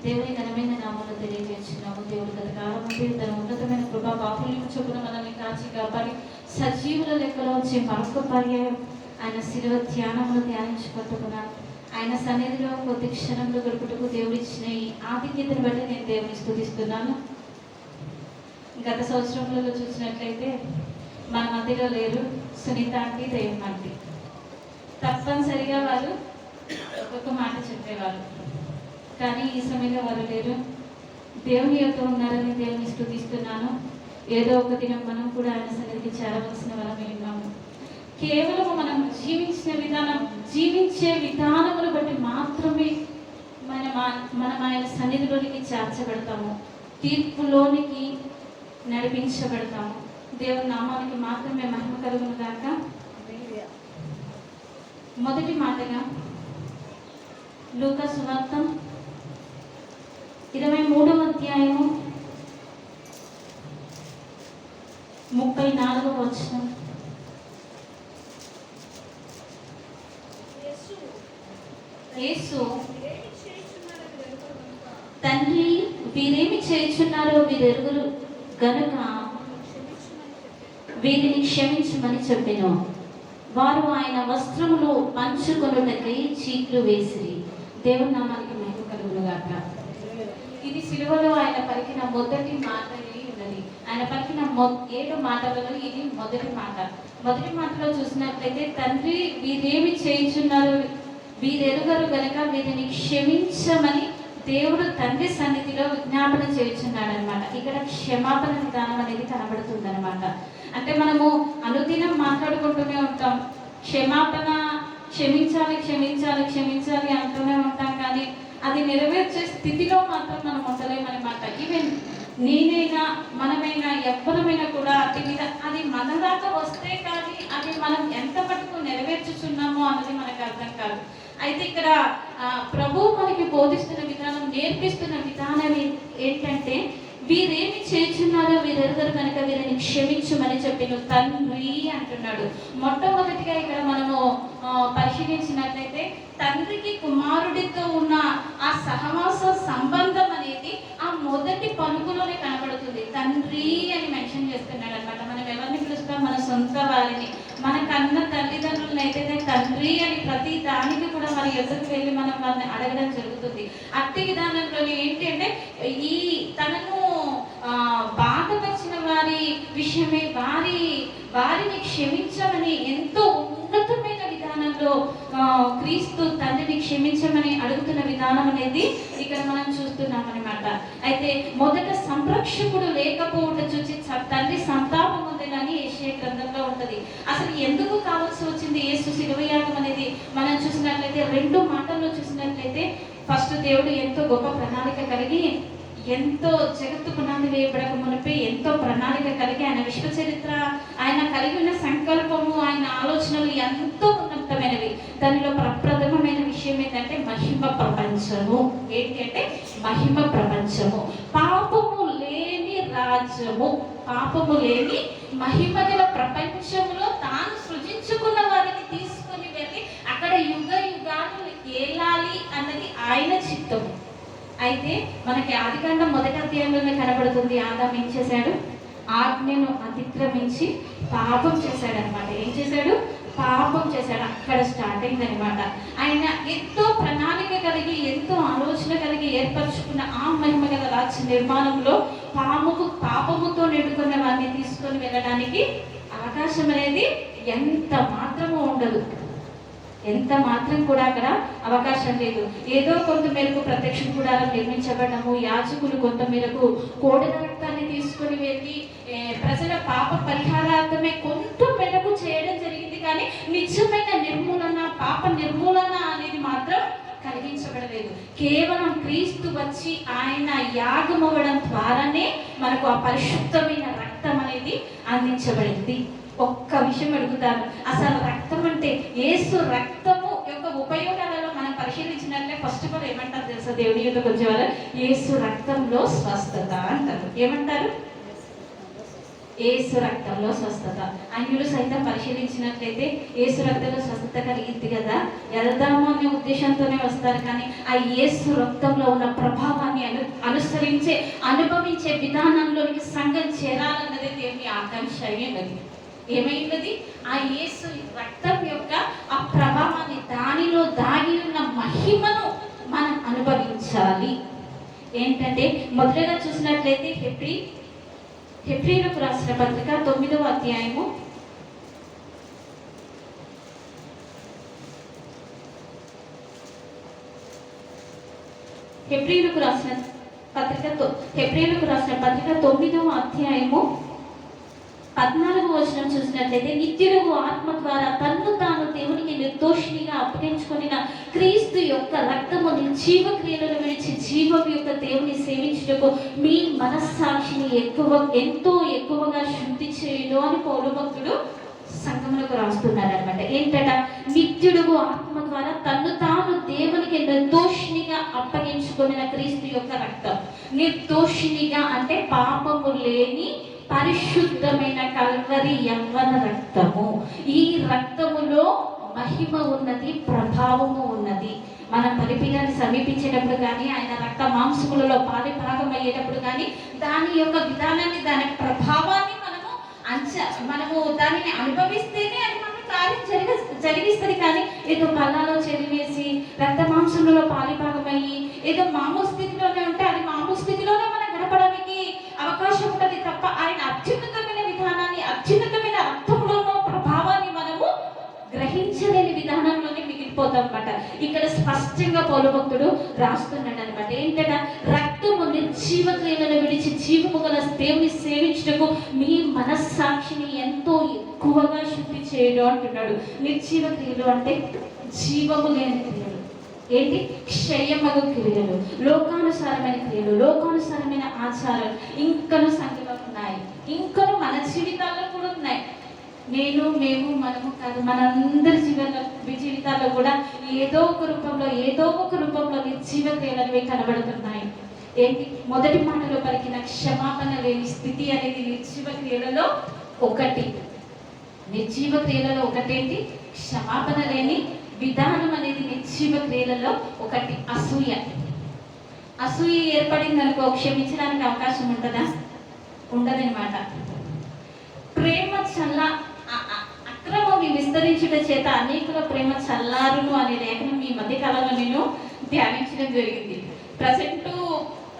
దేవుని ఘనమైన నామాలు తెలియజేస్తున్నాము. దేవుడు గత కాలం నుండి తన ఉన్నతమైన కృపా బాహుల్యం చొప్పున మనల్ని కాచి కాపాడి సజీవుల లెక్కలో వచ్చే మరొక పర్యాయం ఆయన శిలువ ధ్యానంలో ధ్యానించుకుంటున్నాను. ఆయన సన్నిధిలో కొద్ది క్షణంలో గడుపుటకు దేవుడు ఇచ్చిన ఈ ఆధిక్యతను బట్టి నేను దేవుని స్తుతిస్తున్నాను. గత సంవత్సరంలో చూసినట్లయితే మన మధ్యలో లేరు సునీత ఆంటీ, దైవం ఆంటీ. తప్పనిసరిగా వారు ఒక్కొక్క మాట చెప్పేవారు, కానీ ఈ సమయంలో వారు లేరు. దేవుని యొక్క ఉన్నారని దేవుని స్తుతిస్తున్నాను. ఏదో ఒక దినం మనం కూడా ఆయన సన్నిధికి చేరవలసిన వరమే ఉన్నాము. కేవలం మనం జీవించే విధానమును బట్టి మాత్రమే మనం ఆయన సన్నిధిలోనికి చేర్చబడతాము, తీర్పులోనికి నడిపించబడతాము. దేవుని నామానికి మాత్రమే మహిమ కలుగును గాక. మొదటి మాటగా లూకా సువార్త 23వ అధ్యాయము 34వ వచనం. యేసు, తండ్రి వీరేమి చేయుచున్నారో వీరెరుగురు గనుక వీరిని క్షమించమని చెప్పెను. వారు ఆయన వస్త్రములు పంచుకొనుటకై చీట్లు వేసిరి. దేవుని నామానికి మహిమ కలుగును గాక. ఇది సిలువలో ఆయన పలికిన మొదటి మాట ఉన్నది. ఆయన పలికిన 7 మాటలలో ఇది మొదటి మాట. మొదటి మాటలో చూసినట్లయితే తండ్రి వీరేమి చేయుచున్నారు వీరెరుగరు గనక వీరిని క్షమించమని దేవుడు తండ్రి సన్నిధిలో విజ్ఞాపన చేయుచున్నాడు అనమాట. ఇక్కడ క్షమాపణ విధానం అనేది కనబడుతుంది అనమాట. అంటే మనము అనుదినం మాట్లాడుకుంటూనే ఉంటాం, క్షమించాలి క్షమించాలి క్షమించాలి అంటూనే ఉంటాం, కానీ అది నెరవేర్చే స్థితిలో మాత్రం మనం ఉండలేమన్నమాట. ఈవెన్ నేనైనా మనమైనా ఎవ్వరమైనా కూడా అది మన దాకా వస్తే కానీ అది మనం ఎంత మటుకు నెరవేర్చుచున్నామో అన్నది మనకు అర్థం కాదు. అయితే ఇక్కడ ప్రభు మనకి బోధిస్తున్న విధానం, నేర్పిస్తున్న విధానం ఏంటంటే వీరేమి చేస్తున్నారో వీరెరుగరు కనుక వీరిని క్షమించమని చెప్పిన తండ్రి అంటున్నాడు. మొట్టమొదటిగా ఇక్కడ మనము పరిశీలించినట్లయితే తండ్రికి కుమారుడితో ఉన్న ఆ సహవాస సంబంధం అనేది ఆ మొదటి పలుకులోనే కనబడుతుంది. తండ్రి అని మెన్షన్ చేస్తున్నాడు అనమాట. మనం ఎవరిని పిలుస్తాం? మన సొంత వారిని, మన కన్న తల్లిదండ్రులను అయితే తండ్రి అని ప్రతి దానికి కూడా మన ఎదురుకు వెళ్ళి మనం వారిని అడగడం జరుగుతుంది. అట్టి విధానంలోనే ఏంటి అంటే ఈ తనను బాధపరిచిన వారి విషయమే వారిని క్షమించమని ఎంతో ఉన్నతమైన విధానంలో క్రీస్తు తండ్రిని క్షమించమని అడుగుతున్న విధానం అనేది ఇక్కడ మనం చూస్తున్నాం అనమాట. అయితే మొదట సంరక్షకుడు లేకపోవట చూసి తండ్రి సంతాపం ఉందని యెషయా గ్రంథంలో ఉంటది. అసలు ఎందుకు కావాల్సి వచ్చింది యేసు శిలువయాగం అనేది మనం చూసినట్లయితే 2 మాటల్లో చూసినట్లయితే ఫస్ట్ దేవుడు ఎంతో గొప్ప ప్రణాళిక కలిగి, ఎంతో జగత్తు పునాది వేయబడక మునిపే ఎంతో ప్రణాళిక కలిగి ఆయన విశ్వ చరిత్ర, ఆయన కలిగి ఉన్న సంకల్పము, ఆయన ఆలోచనలు ఎంతో ఉన్నతమైనవి. దానిలో ప్రప్రథమమైన విషయం ఏంటంటే మహిమ ప్రపంచము. ఏంటి అంటే మహిమ ప్రపంచము, పాపము లేని రాజ్యము, పాపము లేని మహిమ గల ప్రపంచంలో తాను సృజించుకున్న వారిని తీసుకుని వెళ్ళి అక్కడ యుగ యుగాలు ఏలాలి అన్నది ఆయన చిత్తము. అయితే మనకి ఆదికాండం 1వ అధ్యాయంలోనే కనబడుతుంది. ఆదాము ఏం చేశాడు? ఆజ్ఞను అతిక్రమించి పాపం చేశాడు అనమాట. ఏం చేశాడు? పాపం చేశాడు. అక్కడ స్టార్ట్ అయింది అనమాట. ఆయన ఎంతో ప్రణాళిక కలిగి, ఎంతో ఆలోచన కలిగి ఏర్పరచుకున్న ఆ మహిమ గల రాజ్య నిర్మాణంలో పాపముతో నిండుకున్న వారిని తీసుకొని వెళ్ళడానికి అవకాశం అనేది ఎంత మాత్రమూ ఉండదు, ఎంత మాత్రం కూడా అక్కడ అవకాశం లేదు. ఏదో కొంత మేరకు ప్రత్యక్ష గుడారం నిర్మించబడము, యాజకులు కొంత మేరకు కోడెల రక్తాన్ని తీసుకుని వెళ్ళి ప్రజల పాప పరిహారార్థమే కొంత మేరకు చేయడం జరిగింది, కానీ నిజమైన నిర్మూలన, పాప నిర్మూలన అనేది మాత్రం కలిగించబడలేదు. కేవలం క్రీస్తు వచ్చి ఆయన యాగమవ్వడం ద్వారానే మనకు ఆ పరిశుద్ధమైన రక్తం అనేది అందించబడింది. ఒక్క విషయం అడుగుతాను, అసలు రక్తం అంటే యేసు రక్తము యొక్క ఉపయోగాలలో మనం పరిశీలించినట్లే ఫస్ట్ ఆఫ్ ఆల్ ఏమంటారు తెలుసా? దేవుడి యొక్క వచ్చే వాళ్ళు యేసు రక్తంలో స్వస్థత అంటారు. ఏమంటారు? ఏసు రక్తంలో స్వస్థత. అన్యులు సైతం పరిశీలించినట్లయితే ఏసు రక్తంలో స్వస్థత కలిగింది కదా, వెళ్దాము అనే ఉద్దేశంతోనే వస్తారు. కానీ ఆ ఏసు రక్తంలో ఉన్న ప్రభావాన్ని అనుసరించే అనుభవించే విధానంలోనికి సంఘం చేరాలన్నది దేవుని ఆకాంక్ష అయ్యింది. ఏమైనది? ఆ యేసు రక్తం యొక్క ఆ ప్రభావాన్ని, దానిలో దాగి ఉన్న మహిమను మనం అనుభవించాలి. ఏంటంటే మొదటగా చూసినట్లయితే హెబ్రీయులకు రాసిన పత్రిక 9వ అధ్యాయము 9వ అధ్యాయము 14వ వచనం చూసినట్లయితే, నిత్యుడు ఆత్మ ద్వారా తన్ను తాను దేవునికి నిర్దోషినిగా అప్పగించుకొనిన క్రీస్తు యొక్క రక్తము నిర్జీవ క్రియలను విడిచి జీవం యొక్క దేవుని సేవించుటకు మీ మనస్సాక్షిని ఎంతో ఎక్కువగా శుద్ధి చేయును అని పౌలు భక్తుడు సంఘములకు రాస్తున్నాడు అనమాట. ఏంటట? నిత్యుడు ఆత్మ ద్వారా తన్ను తాను దేవునికి నిర్దోషినిగా అప్పగించుకొనిన క్రీస్తు యొక్క రక్తం. నిర్దోషినిగా అంటే పాపము లేని పరిశుద్ధమైన కల్వరి యవ్వన రక్తము. ఈ రక్తములో మహిమ ఉన్నది, ప్రభావము ఉన్నది. మనం బలిపీఠాన్ని సమీపించేటప్పుడు కానీ, ఆయన రక్త మాంసములలో భాగం అయ్యేటప్పుడు కానీ, దాని యొక్క విధానాన్ని, దాని ప్రభావాన్ని మనము దానిని అనుభవిస్తేనే అది మనం కార్యం జరిగిస్తుంది. కానీ ఏదో కళ్ళలో చెరివేసి రక్త మాంసములలో భాగమయ్యి ఏదో మామూలు స్థితిలోనే ఉంటే అది మామూలు స్థితిలోనే మనం గడపడానికి అవకాశం ఉంటుంది తప్ప, ఆయన అత్యున్నతమైన విధానాన్ని, అత్యున్నతమైన రక్తంలోనో ప్రభావాన్ని మనము గ్రహించలేని విధానంలోనే మిగిలిపోతాం అన్నమాట. ఇక్కడ స్పష్టంగా పౌలు భక్తుడు రాస్తున్నాడు అనమాట. ఏంటంటే రక్తము నిర్జీవ క్రియలను విడిచి జీవము గల దేవుని సేవించుటకు మీ మనస్సాక్షిని ఎంతో ఎక్కువగా శుద్ధి చేయడం అంటున్నాడు. నిర్జీవ క్రియలు అంటే జీవము లేని క్రియలు. ఏంటి? క్షయమగు క్రియలు, లోకానుసారమైన క్రియలు, లోకానుసారమైన ఆచారాలు ఇంకను సంఖ్యలో ఉన్నాయి. ఇంకను మన జీవితాల్లో కూడా ఉన్నాయి. నేను, మేము, మనము కాదు, మనందరి జీవితాల్లో కూడా ఏదో ఒక రూపంలో నిర్జీవ క్రియలు కనబడుతున్నాయి. ఏంటి? మొదటి మాటలో పలికిన క్షమాపణ లేని స్థితి అనేది నిర్జీవ క్రియలలో ఒకటి. నిర్జీవ క్రియలలో ఒకటేంటి? క్షమాపణ లేని విధానం అనేది నిర్జీవ క్రియలలో ఒకటి. అసూయ ఏర్పడింది అనుకో, క్షమించడానికి అవకాశం ఉంటుందా? ఉండదన్నమాట. ప్రేమ అక్రమం విస్తరించుట చేత అనేకుల ప్రేమ చల్లారును అనే లేఖనం ఈ మధ్య కాలంలో నేను ధ్యానించడం జరిగింది. ప్రజెంట్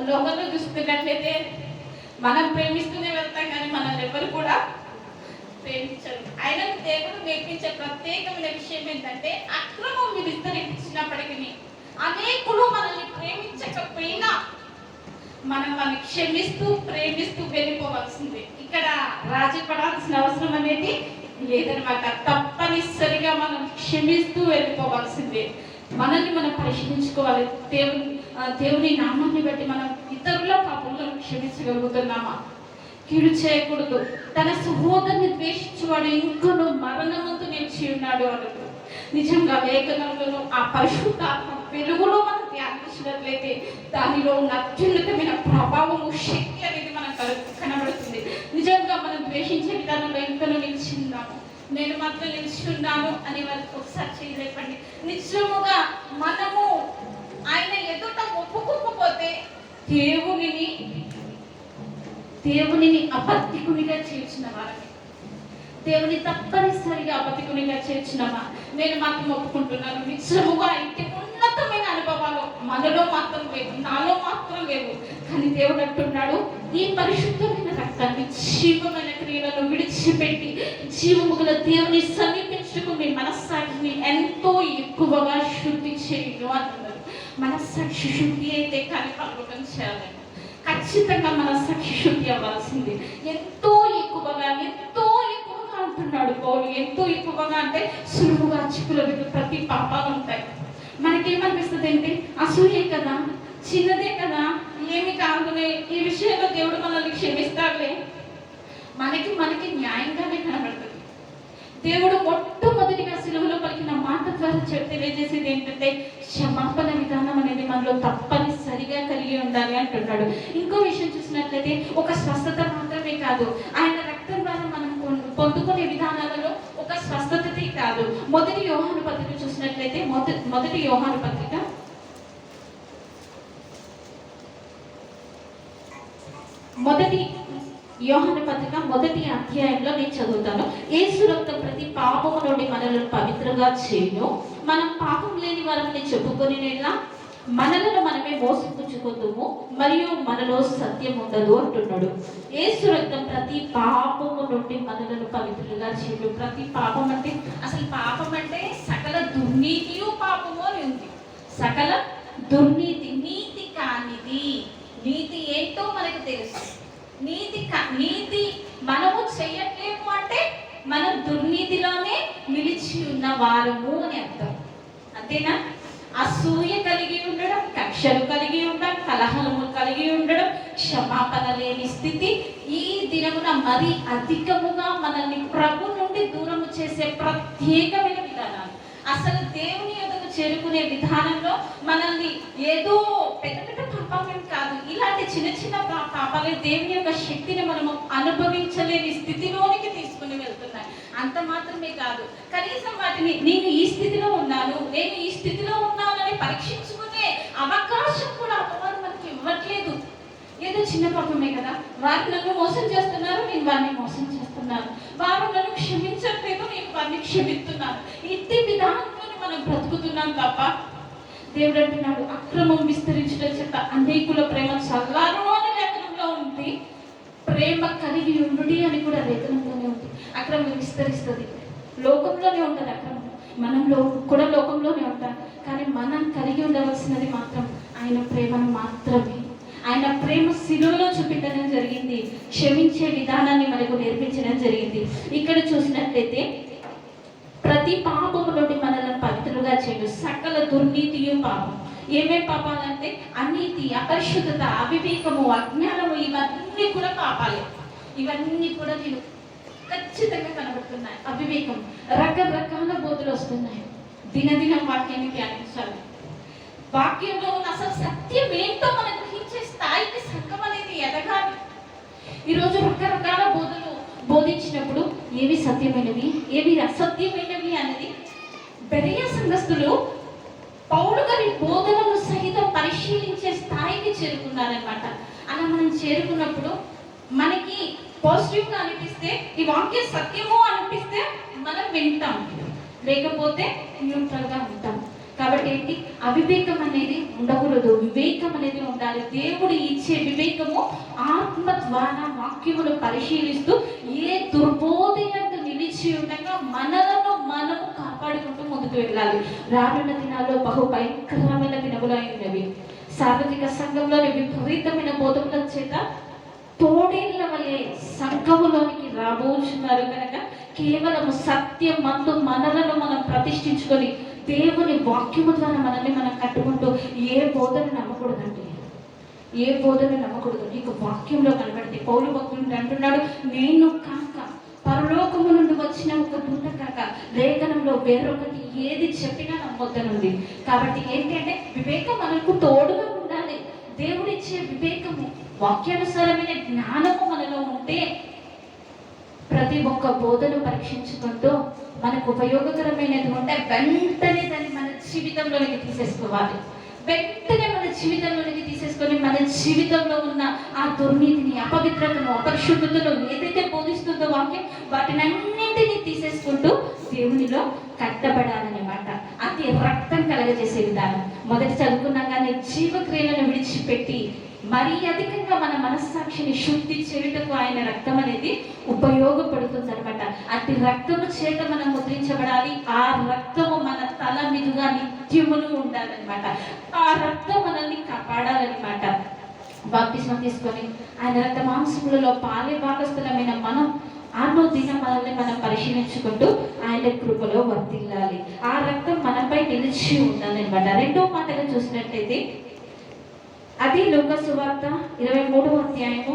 లోకంలో చూస్తున్నట్లయితే మనం ప్రేమిస్తూనే వెళ్తాం, కానీ మనల్ని ఎవరు కూడా ప్రేమించరు. ఆయన దేవుడు నేర్పించే ప్రత్యేకమైన విషయం ఏంటంటే, అక్రమం విస్తరించినప్పటికీ అనేకులు మనల్ని ప్రేమించకపోయినా మనం వాళ్ళని క్షమిస్తూ ప్రేమిస్తూ వెళ్ళిపోవాల్సిందే. ఇక్కడ రాజీ పడాల్సిన అవసరం అనేది లేదనమాట. తప్పనిసరిగా మనం క్షమిస్తూ వెళ్ళిపోవాల్సిందే. మనల్ని మనం పరిశీలించుకోవాలి. దేవుని నామాన్ని బట్టి మనం ఇతరుల పాపలను క్షమించగలుగుతున్నామా? కీడు చేయకూడదు. తన సహోదరుని ద్వేషించేవాడు ఇంకను మరణమందు నిలిచి ఉన్నాడు అన్నట్టు. నిజంగా లేఖనంలో ఆ పరిశుద్ధాత్మ వెలుగులో మనం ధ్యానించినట్లయితే దానిలో ఉన్న అత్యున్నతమైన ప్రభావము, శక్తి అనేది మనకు కనబడుతుంది. నిజంగా మనం ద్వేషించే విధానంలో ఇంకను నిలిచిందాము, నేను మాత్రం నిలిచిన్నాను అని వారికి ఒకసారి చేయలేపండి. నిజముగా మనము ఆయన ఎదుట ఒప్పుకోకపోతే దేవునిని అబద్ధికునిగా చేర్చిన వారని, దేవుని తప్పనిసరిగా అబద్ధికునిగా చేర్చినమా? నేను మాత్రం ఒప్పుకుంటున్నాను. నిజముగా ఇంటి ఉన్నతమైన అనుభవాలు మనలో మాత్రం లేవు, నాలో మాత్రం లేవు. కానీ దేవుడు అంటున్నాడు, ఈ పరిశుద్ధమైన రక్తాన్ని జీవమైన క్రియలను విడిచిపెట్టి జీవము గల దేవుని సమీపించుటకు మీ మనస్సాక్షిని ఎంతో ఎక్కువగా శుద్ధి చేయను అంటున్నారు. మనస్సాక్షి శుద్ధి అయితే కానీ పరలోకం చేయాలి. ఖచ్చితంగా మనస్సాక్షి శుద్ధి అవ్వాల్సింది. ఎంతో ఎక్కువగా అంటున్నాడు పౌలు. ఎంతో ఎక్కువగా అంటే సులువుగా చిక్కులకు ప్రతి పాపాలు ఉంటాయి. మనకేమనిపిస్తుంది ఏంటి? అసూయే కదా, చిన్నదే కదా, ఏమి కాదులే, ఈ విషయంలో దేవుడు మనల్ని క్షమిస్తాడులే, మనకి న్యాయంగానే కనబడుతుంది. దేవుడు మొట్టమొదటిగా సిలువలో పలికిన మాట ద్వారా తెలియజేసేది ఏంటంటే, క్షమాపణ విధానం అనేది మనలో తప్పనిసరిగా కలిగి ఉండాలి అంటున్నాడు. ఇంకో విషయం చూసినట్లయితే ఒక స్వస్థత మాత్రమే కాదు, ఆయన రక్తం ద్వారా మనం పొందుకునే విధానాలలో ఒక స్వస్థతతే కాదు. మొదటి యోహాను పత్రిక చూసినట్లయితే మొదటి యోహాను పత్రిక మొదటి అధ్యాయంలో నేను చదువుతాను. యేసు రక్తం ప్రతి పాపము నుండి మనలను పవిత్రంగా చేయు, మనం పాపం లేని వారిని చెప్పుకొనినేలా మనలను మనమే మోసపుచ్చుకుందుము, మరియు మనలో సత్యం ఉండదు అంటున్నాడు. యేసు రక్తం ప్రతి పాపము నుండి మనలను పవిత్రంగా చేయు. ప్రతి పాపం అంటే, అసలు పాపం అంటే సకల దుర్నీతియు పాపము అని ఉంది. సకల దుర్నీతి, నీతి కానిది. నీతి ఏంటో మనకు తెలుసు. నీతి మనము చెయ్యట్లేము అంటే మనం దుర్నీతిలోనే నిలిచి ఉన్న వారము అని అర్థం. అంతేనా? అసూయ కలిగి ఉండడం, కక్షలు కలిగి ఉండడం, కలహము కలిగి ఉండడం, క్షమాపణ లేని స్థితి ఈ దినమున మరి అధికముగా మనల్ని ప్రభు నుండి దూరము చేసే ప్రత్యేకమైన విధానాలు. అసలు దేవుని యొద్దకు చేరుకునే విధానంలో మనల్ని ఏదో పెద్ద పెద్ద పాపం కాదు, ఇలాంటి చిన్న చిన్న పాపాలే దేవుని యొక్క శక్తిని మనము అనుభవించలేని స్థితిలోనికి తీసుకుని వెళ్తున్నాయి. అంత మాత్రమే కాదు, కనీసం వాటిని నేను ఈ స్థితిలో ఉన్నాను అని పరీక్షించుకునే అవకాశం కూడా అపవాదం మనకి ఇవ్వట్లేదు. ఏదో చిన్న పాపమే కదా, వారు నన్ను మోసం చేస్తున్నారు, నేను వారిని మోసం చేస్తున్నాను, వారు నన్ను క్షమించట్లేదు, నేను వారిని క్షమిస్తున్నాను. ఇంటి విధానంలో మనం బ్రతుకుతున్నాం తప్ప దేవుడు అంటున్నాడు, అక్రమం విస్తరించడం చేత అనేకుల ప్రేమ చల్లారును అని లేఖనంలో ఉంది, ప్రేమ కలిగి ఉండుడి అని కూడా లేఖనంలోనే ఉంది. అక్రమం విస్తరిస్తుంది, లోకంలోనే ఉంటుంది అక్రమం. మనంలో కూడా లోకంలోనే ఉంటాం, కానీ మనం కలిగి ఉండవలసినది మాత్రం ఆయన ప్రేమను మాత్రమే. ఆయన ప్రేమ శిలువలో చూపించడం జరిగింది, క్షమించే విధానాన్ని మనకు నేర్పించడం జరిగింది. ఇక్కడ చూసినట్లయితే ప్రతి పాపము నుండి మనల్ని పవిత్రులుగా చేయడు. సకల దుర్నీతియు పాపం. ఏమేం పాపాలంటే అనీతి, అపరిశుద్ధత, అవివేకము, అజ్ఞానము, ఇవన్నీ కూడా పాపాలే. ఇవన్నీ కూడా నేను ఖచ్చితంగా కనబడుతున్నాయి. అవివేకం, రకరకాల బోధలు వస్తున్నాయి. దినదినం వాక్యాన్ని ధ్యానించాలి. వాక్యంలో ఉన్న అసలు సత్యం ఏంటో మనం గ్రహించే స్థాయికి సంఘం అనేది ఎదగాలి. ఈరోజు రకరకాల బోధలు బోధించినప్పుడు ఏవి సత్యమైనవి, ఏవి అసత్యమైనవి అనేది బెరయ సంఘస్థులు పౌలు గారి బోధనను సహితం పరిశీలించే స్థాయికి చేరుకున్నారనమాట. అలా మనం చేరుకున్నప్పుడు మనకి పాజిటివ్గా అనిపిస్తే, ఈ వాక్యం సత్యము అనిపిస్తే మనం వింటాం, లేకపోతే న్యూట్రల్గా ఉంటాం. కాబట్టి ఏంటి, అవివేకం అనేది ఉండకూడదు, వివేకం అనేది ఉండాలి. దేవుడు ఇచ్చే వివేకము ఆత్మ ద్వారా వాక్యములు పరిశీలిస్తూ ఏ దుర్బోధనకు నిలిచి ఉండగా మనలను మనము కాపాడుకుంటూ ముందుకు వెళ్ళాలి. రానున్న దినాల్లో బహు భయంకరమైన దినములు అయినవి. సార్వత్రిక సంఘంలోని విపరీతమైన బోధకుల చేత తోడేళ్ల వలె సంఘములోనికి రాబోతున్నారు. కనుక కేవలం సత్యం మందు మనలను మనం ప్రతిష్ఠించుకొని దేవుని వాక్యము ద్వారా మనల్ని మనం కట్టుకుంటూ ఏ బోధన నమ్మకూడదండి, ఏ బోధన నమ్మకూడదు. నీకు వాక్యంలో కనబడితే పౌలు భక్తుడు అంటున్నాడు, నేను కాక పరలోకము నుండి వచ్చిన ఒక దూత కాక లేఖనంలో వేరొకటి ఏది చెప్పినా నమ్మొద్దనుంది. కాబట్టి ఏంటి అంటే వివేకం మనకు తోడుగా ఉండాలి. దేవుడిచ్చే వివేకము, వాక్యానుసారమైన జ్ఞానము మనలో ఉంటే ప్రతి ఒక్క బోధను పరీక్షించుకుంటూ మనకు ఉపయోగకరమైనది ఉంటే వెంటనే దాన్ని మన జీవితంలోనికి తీసేసుకోవాలి. వెంటనే మన జీవితంలోనికి తీసేసుకొని మన జీవితంలో ఉన్న ఆ దుర్నీతిని, అపవిత్రతను, అపరిశుద్ధతను ఏదైతే బోధిస్తుందో వాక్యం, వాటిని అన్నింటినీ తీసేసుకుంటూ దేవునిలో కట్టబడాలన్నమాట. అది రక్తం కలగజేసే విధానం. మొదటి చదువుకున్నాం కానీ జీవక్రియలను విడిచిపెట్టి మరీ అధికంగా మన మనస్సాక్షిని శుద్ధి చేయుటకు ఆయన రక్తం అనేది ఉపయోగపడుతుంది అనమాట. అతి రక్తము చేత మనం ముద్రించబడాలి. ఆ రక్తము మన తల మీదుగా నిత్యమును ఉండాలన్నమాట. ఆ రక్తం మనల్ని కాపాడాలన్నమాట. బాప్తిస్మం తీసుకొని ఆయన రక్త మాంసములలో పాలే భాగస్థలమైన మనం దినం మనల్ని మనం పరిశీలించుకుంటూ ఆయన కృపలో వర్తిల్లాలి. ఆ రక్తం మనపై నిలిచి ఉండాలన్నమాట. రెండో మాటగా చూసినట్లయితే అది లూకా సువార్త 23వ అధ్యాయము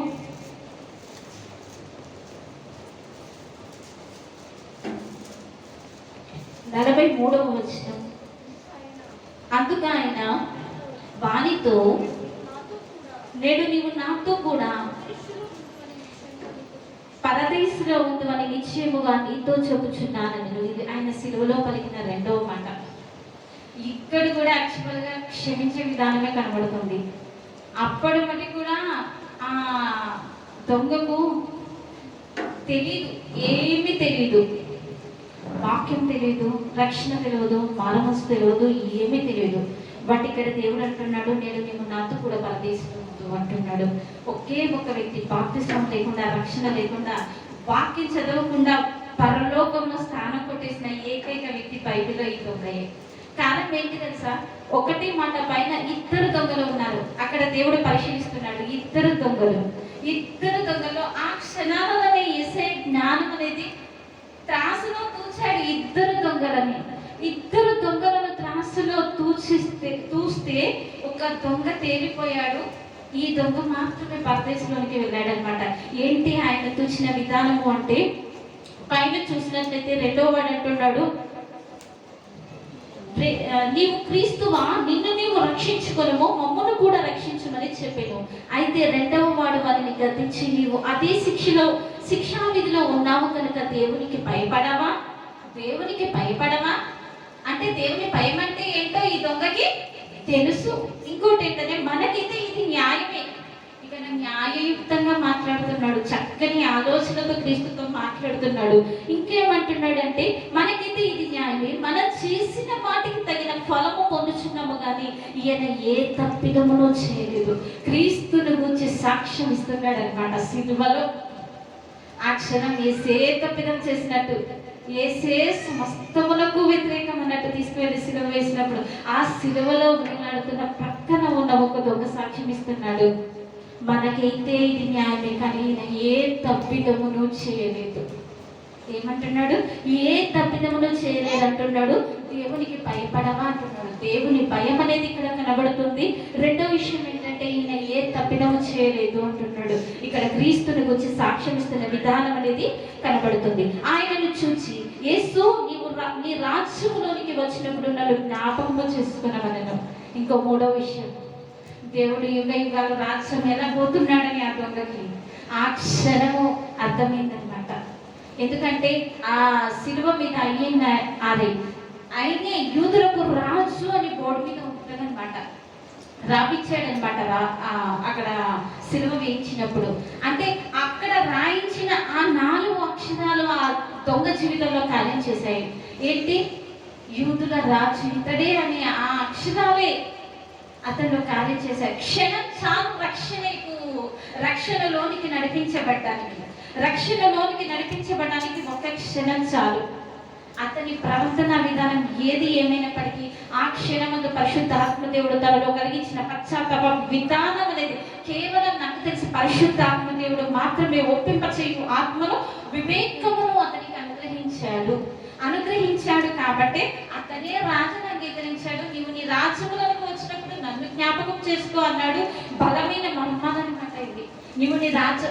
43వ వచనం. అందుకు ఆయన వానితో, నేడు నీవు నాతో కూడా పరదేశంలో ఉందని నిశ్చయముగా నీతో చెబుచున్నాను నేను. ఇది ఆయన సిలువలో పలికిన రెండవ మాట. ఇక్కడ కూడా యాక్చువల్గా క్షమించే విధానమే కనబడుతుంది. అప్పటి మట్టి కూడా ఆ దొంగకు తెలీదు, ఏమీ తెలీదు, వాక్యం తెలియదు, రక్షణ తెలియదు, మానవసు తెలియదు, ఏమీ తెలియదు. బట్ ఇక్కడ దేవుడు అంటున్నాడు, నేను మేము నాతో కూడా పరదేశంలో అంటున్నాడు. ఒకే ఒక వ్యక్తి బాప్తిస్మం లేకుండా, రక్షణ లేకుండా, వాక్యం చదవకుండా పరలోకంలో స్థానం కొట్టేసిన ఏకైక వ్యక్తి బైబిల్లో ఈ దొంగయే. కారణం ఏంటి తెలుసా? ఒకటి మాట పైన ఇద్దరు దొంగలు ఉన్నారు. అక్కడ దేవుడు పరిశీలిస్తున్నాడు. ఇద్దరు దొంగలు ఆ క్షణాలనే వేసే జ్ఞానం అనేది త్రాసులో తూచాడు. ఇద్దరు దొంగలను త్రాసులో తూస్తే ఒక దొంగ తేలిపోయాడు. ఈ దొంగ మాత్రమే పరదేశంలోనికి వెళ్ళాడు అనమాట. ఏంటి ఆయన తూచిన విధానము అంటే, పైన చూసినట్లయితే రెండో వాడు అంటున్నాడు, నీవు క్రీస్తువా, నిన్ను నీవు రక్షించుకొనుము, మమ్మను కూడా రక్షించమని చెప్పాను. అయితే రెండవ వాడు వారిని గద్దించి, నీవు అదే శిక్షా విధిలో ఉన్నావు కనుక దేవునికి భయపడవా అంటే దేవుని భయం అంటే ఏంటో ఈ దొంగకి తెలుసు. ఇంకోటి ఏంటంటే, మనకైతే ఇది న్యాయమే. ఇక న్యాయయుక్తంగా మాట్లాడుతున్నాడు, చక్కని ఆలోచనతో క్రీస్తుతో మాట్లాడుతున్నాడు. ఇంకేమంటున్నాడు అంటే, మనకైతే ఇది న్యాయమే, మనం చేసిన వాటికి తగిన ఫలము పొందుచున్నాము, కానీ ఈయన ఏ తప్పిదమునో చేయలేదు. క్రీస్తుని గురించి సాక్ష్యం ఇస్తున్నాడు అనమాట. సిలువలో ఆ క్షణం ఏసే తప్పిదం చేసినట్టు, ఏసే సమస్తములకు వ్యతిరేకం అన్నట్టు తీసుకువెళ్ళి సిలువ వేసినప్పుడు ఆ సిలువలో వేలాడుతున్న పక్కన ఉన్న ఒక దొంగ సాక్ష్యం ఇస్తున్నాడు, మనకైతే ఇది న్యాయమే, కానీ ఏ తప్పిదమును చేయలేదు. ఏమంటున్నాడు? ఏ తప్పిదమును చేయలేదు అంటున్నాడు. దేవునికి భయపడవా అంటున్నాడు. దేవుని భయం అనేది ఇక్కడ కనబడుతుంది. రెండో విషయం ఏంటంటే, ఈయన ఏ తప్పిదము చేయలేదు అంటున్నాడు. ఇక్కడ క్రీస్తుని గురించి సాక్ష్యం ఇస్తున్న విధానం అనేది కనబడుతుంది. ఆయనను చూచి, యేసు నీవు నీ రాజ్యములోనికి వచ్చినప్పుడు నన్ను జ్ఞాపకము చేసుకున్నామనను. ఇంకో మూడో విషయం, దేవుడు యుగ యుగాలు రాజ్యం ఎలా పోతున్నాడని ఆ దొంగకి ఆ క్షణము అర్థమైందనమాట. ఎందుకంటే ఆ శిలువ మీద ఆయనే యూదులకు రాజు అని బోర్డు మీద ఉంటుందన్నమాట, రాపించాడనమాట. అక్కడ శిలువ వేయించినప్పుడు అంటే అక్కడ రాయించిన ఆ 4 అక్షరాలు ఆ దొంగ జీవితంలో కార్యం చేశాయి. ఏంటి? యూదుల రాజు ఇతడే అని ఆ అక్షరాలే అతనిలో కార్యం చేశాయి. క్షణం చాలు రక్షణలోనికి నడిపించబడడానికి ఒక క్షణం చాలు. అతని ప్రవర్తన విధానం ఏది ఏమైనప్పటికీ ఆ క్షణమందు పరిశుద్ధాత్మ దేవుడు తనలో కలిగించిన పశ్చాత్తాప విధానం అనేది కేవలం నాకు తెలిసి పరిశుద్ధాత్మ దేవుడు మాత్రమే ఒప్పింపచేయు ఆత్మలో వివేకమును అతనికి అనుగ్రహించాడు కాబట్టి అతనే రాజును అంగీకరించాడు. నీవు నీ రాజ్యములకు వచ్చినప్పుడు నన్ను జ్ఞాపకం చేసుకో అన్నాడు. బలమైన మర్మాలన్నమాట ఇది. నీవు నీ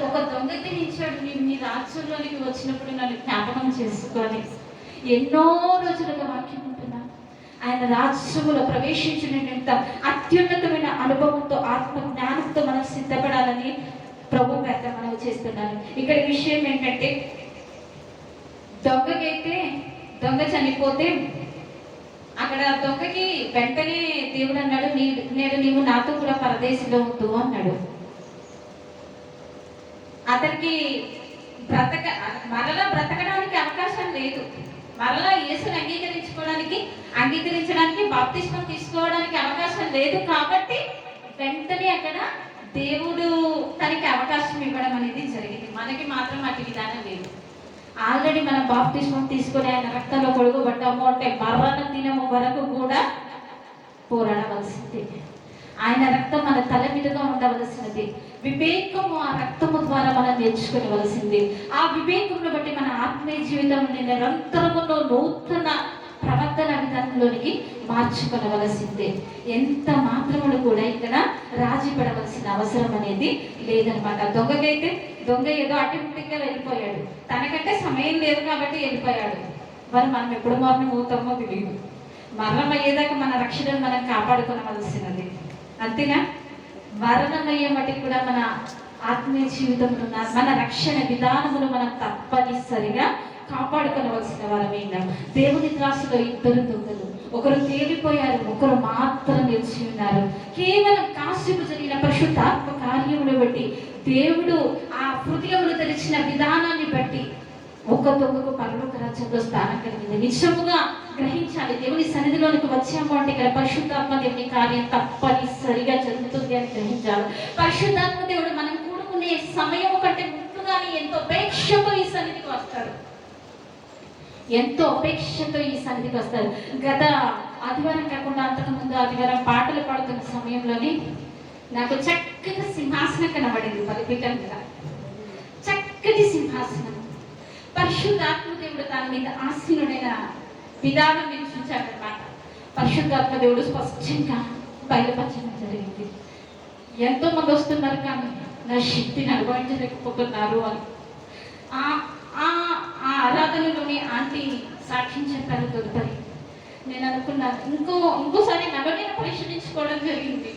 ఒక దొంగ గ్రహించాడు, నీవు నీ రాజ్యంలోనికి వచ్చినప్పుడు నన్ను జ్ఞాపకం చేసుకొని. ఎన్నో రోజులుగా వాక్యం ఉంటున్నా ఆయన రాజ్యములో ప్రవేశించినంత అత్యున్నతమైన అనుభవంతో, ఆత్మ జ్ఞానంతో మనం సిద్ధపడాలని ప్రభు పెద్ద మనం చేస్తున్నాను. ఇక్కడ విషయం ఏంటంటే, దొంగ చనిపోతే అక్కడ దొంగకి వెంటనే దేవుడు అన్నాడు, నీవు నాతో కూడా పరదేశంలో ఉండు అన్నాడు. అతనికి మరలా బ్రతకడానికి అవకాశం లేదు. మరలా యేసుని అంగీకరించడానికి బాప్తిస్మం తీసుకోవడానికి అవకాశం లేదు. కాబట్టి వెంటనే అక్కడ దేవుడు తనకి అవకాశం ఇవ్వడం అనేది జరిగింది. మనకి మాత్రం అటు విధానం లేదు. ఆల్రెడీ మనం బాప్తిస్మం తీసుకొని ఆయన రక్తంలో కొడుకోబడ్డాము అంటే మరణ దినము వరకు కూడా పోరాడవలసింది. ఆయన రక్తం మన తల మీదుగా ఉండవలసినది. వివేకము ఆ రక్తము ద్వారా మనం నేర్చుకోవలసింది. ఆ వివేకమును బట్టి మన ఆత్మీయ జీవితం నిరంతరములో నూతన ప్రవర్తన విధానంలోనికి మార్చుకోవలసిందే. ఎంత మాత్రమును కూడా ఇక్కడ రాజీ పడవలసిన అవసరం అనేది లేదనమాట. దొంగ ఏదో ఆటోమేటిక్గా వెళ్ళిపోయాడు. తనకంటే సమయం లేదు కాబట్టి వెళ్ళిపోయాడు. మరి మనం ఎప్పుడు మరణం అవుతామో తెలియదు. మరణం అయ్యేదాకా మన రక్షణను మనం కాపాడుకోవలసినది. అంతేనా? మరణం అయ్యే మట్టి కూడా మన ఆత్మీయ జీవితంలో మన రక్షణ విధానమును మనం తప్పనిసరిగా కాపాడుకోవలసిన వారమైనా. దేవుని త్రాసులో ఇద్దరు దొంగలు, ఒకరు తేలిపోయారు, ఒకరు మాత్రం నిలిచి ఉన్నారు. కేవలం కాసేపు జరిగిన పరిశుద్ధాత్మ కార్యమును బట్టి, దేవుడు ఆ హృదయములు తెరిచిన విధానాన్ని బట్టి ఒక దొంగకు పరలోక రాజ్యంలో స్థానం కలిగింది. నిజముగా గ్రహించాలి. దేవుని సన్నిధిలోనికి వచ్చాము అంటే ఇక్కడ పరిశుద్ధాత్మ దేవుని కార్యం తప్పనిసరిగా జరుగుతుంది అని గ్రహించాలి. పరిశుద్ధాత్మ దేవుడు మనం కూడుకునే సమయం కంటే ముందుగానే ఎంతో అపేక్షతో ఈ సన్నిధికి వస్తాడు. ఎంతో అపేక్షతో ఈ సన్నిధికి వస్తారు. గత ఆదివారం కాకుండా అంతకుముందు ఆదివారం పాటలు పాడుతున్న సమయంలోనే నాకు చక్కటి సింహాసనం కనబడింది. బలిపీఠం కదా, చక్కటి సింహాసనం. పరిశుద్ధాత్మ దేవుడు దాని మీద ఆసీనుడైన విధానం నేను చూచాడనమాట. పరిశుద్ధాత్మ దేవుడు స్పష్టంగా బయలుపరచడం జరిగింది. ఎంతో మంది వస్తున్నారు కానీ నా శక్తిని అనుభవించలేకపోతున్నారు అని. ఆ ఆరాధనలోని ఆంటీ సాక్ష్యం చెప్పారు. తదుపరి నేను అనుకున్నాను, ఇంకోసారి నన్ను నేను పరిశీలించుకోవడం జరిగింది.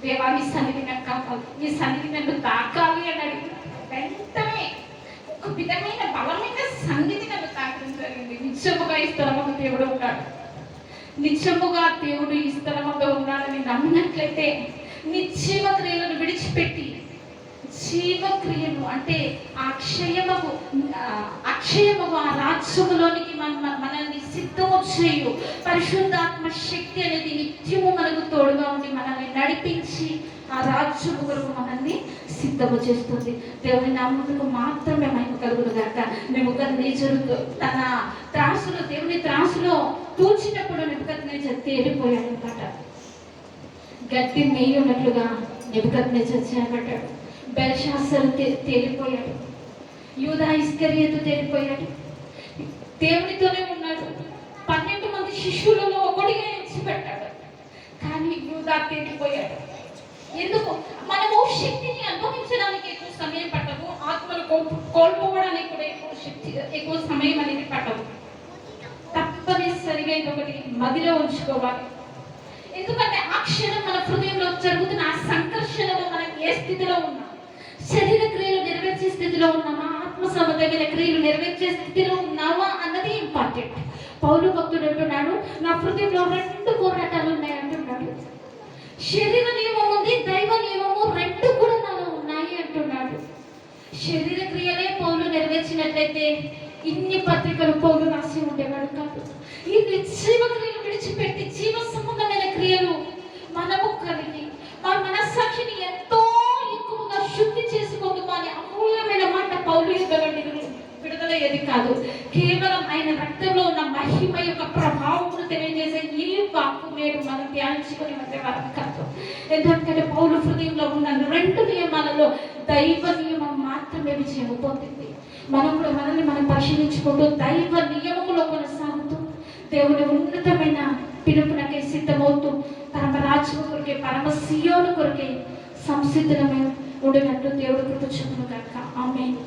దేవా నీ సన్నిధి నాకు కావాలి, నీ సన్నిధి నన్ను తాకాలి అని అడిగి వెంటనే ఒక విధమైన బలమైన సన్నిధి నన్ను తాకడం జరిగింది. నిత్యముగా ఈ స్థలమందు దేవుడు ఉన్నాడు. నిత్యముగా దేవుడు ఈ స్థలమందు ఉన్నాడని నమ్మినట్లయితే నిత్యమ క్రియలను విడిచిపెట్టి జీవక్రియలు అంటే అక్షయమగు ఆ రాజ్యములోనికి మనల్ని సిద్ధము చేయు పరిశుద్ధాత్మ శక్తి అనేది నిత్యము మనకు తోడుగా ఉండి మనల్ని నడిపించి ఆ రాజ్యము కొరకు మనల్ని సిద్ధము చేస్తుంది. దేవుని నామమునకు మాత్రమే మహిమ కలుగును గాక. నెబుకద్నెజరు తన త్రాసులో దేవుని త్రాసులో తూచినప్పుడు నెబుకద్నెజరు తేలిపోయాడు అన్నమాట. గట్టి మేయున్నట్లుగా నెబుకద్నెజరు చేయబడ్డాడు. బెల్షాస్సరు తేలిపోయాడు. యూదా ఇస్కరియోతు తేలిపోయాడు. దేవునితోనే ఉన్నాడు. 12 మంది శిష్యులలో ఒకటిగా ఎంచిపెట్టాడు. కానీ యూదా తేలిపోయాడు. ఎందుకు? మనము శక్తిని అనుభవించడానికి ఎక్కువ సమయం పట్టదు, ఆత్మను కోల్పోవడానికి కూడా ఎక్కువ సమయం అనేది పట్టదు. తప్పనిసరిగా ఇదొకటి మదిలో ఉంచుకోవాలి. ఎందుకంటే ఆ క్షణం మన హృదయంలో జరుగుతున్న ఆ సంఘర్షణలో మనం ఏ స్థితిలో ఉన్నాం, శరీర క్రియలు నెరవేర్చే స్థితిలో ఉన్నామా, ఆత్మ సంబంధమైన క్రియలు నెరవేర్చే స్థితిలో ఉన్నామా అన్నది ఇంపార్టెంట్. పౌలు భక్తుడు అంటున్నాడు, నా హృదయంలో 2 పోరాటాలు ఉన్నాయి అంటున్నాడు. శరీర నియమం ఉంది, దైవ నియమము 2 కూడా నాలో ఉన్నాయి అంటున్నాడు. శరీర క్రియలే పౌలు నెరవేర్చినట్లయితే ఇన్ని పత్రికలు పౌలు రాసి ఉండేవాడు కాదు. ఈ నిర్జీవ క్రియలు విడిచిపెట్టి జీవ సంబంధమైన క్రియలు మనము కలిగి మన మనస్సాక్షిని ఎంతో ఎక్కువగా శుద్ధి చేసుకోవడం అనే అమూల్యమైన మాట పౌలు విడుదలయ్యేది కాదు. కేవలం ఆయన రక్తంలో ఉన్న మహిమ యొక్క ప్రభావమును తెలియజేసే ఈ వాక్కు నేడు మనం ధ్యానించుకుని వచ్చే వారం కాదు. ఎందుకంటే పౌలు హృదయంలో ఉన్న 2 నియమాలలో దైవ నియమం మాత్రమే విజయం పొందింది. మనం కూడా మనల్ని మనం పరిశీలించుకుంటూ దైవ నియమములో కొనసాగుతూ దేవుని ఉన్నతమైన పిలుపునకే సిద్ధమవుతూ పరమ రాజ్యము కొరకే, పరమ సియోను కొరకే సంసిద్ధమే ఉండినట్టు దేవుడు కృప చూపును గాక. ఆమేన్.